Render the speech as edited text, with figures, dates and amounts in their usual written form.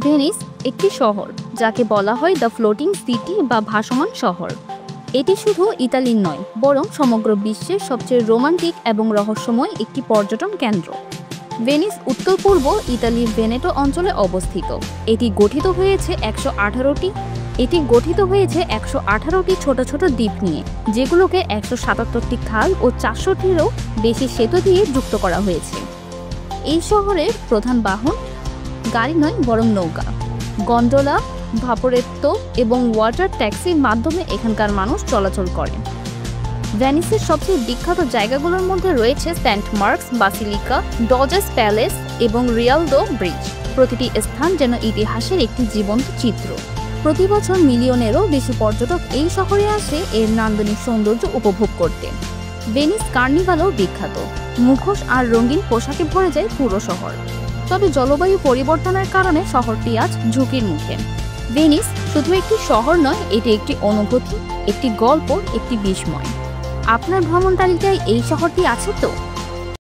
Venice একটি শহর যাকে বলা হয় দ্য ফ্লোটিং সিটি বা ভাসমান শহর। এটি শুধু ইতালির নয়, বরং সমগ্র বিশ্বের সবচেয়ে রোমান্টিক এবং রহস্যময় একটি পর্যটন কেন্দ্র। ভেনিস উত্তর পূর্ব ইতালির ভেনেটো অঞ্চলে অবস্থিত। এটি গঠিত হয়েছে 118টি ছোট ছোট দ্বীপ নিয়ে, যেগুলোকে 177টি খাল ও 400টিরও বেশি সেতু দিয়ে যুক্ত করা হয়েছে। এই শহরের প্রধান বাহন গাড়ি নয়, বরং নৌকা, গন্ডোলা, ভাপোরেত্তো এবং ওয়াটার ট্যাক্সির মাধ্যমে এখানকার মানুষ চলাচল করে। ভেনিসের সবচেয়ে বিখ্যাত জায়গাগুলোর মধ্যে রয়েছে সেন্ট মার্কস বাসিলিকা, ডজেস প্যালেস এবং রিয়ালদো ব্রিজ। প্রতিটি স্থান যেন ইতিহাসের একটি জীবন্ত চিত্র। প্রতি বছর মিলিয়নেরও বেশি পর্যটক এই শহরে আসে এর নান্দনিক সৌন্দর্য উপভোগ করতে। ভেনিস কার্নিভালও বিখ্যাত। মুখোশ আর রঙিন পোশাকে ভরে যায় পুরো শহর। তবে জলবায়ু পরিবর্তনের কারণে শহরটি আজ ঝুঁকির মুখে। ভেনিস শুধু একটি শহর নয়, এটি একটি অনুভূতি, একটি গল্প, একটি বিস্ময়। আপনার ভ্রমণ তালিকায় এই শহরটি আছে তো?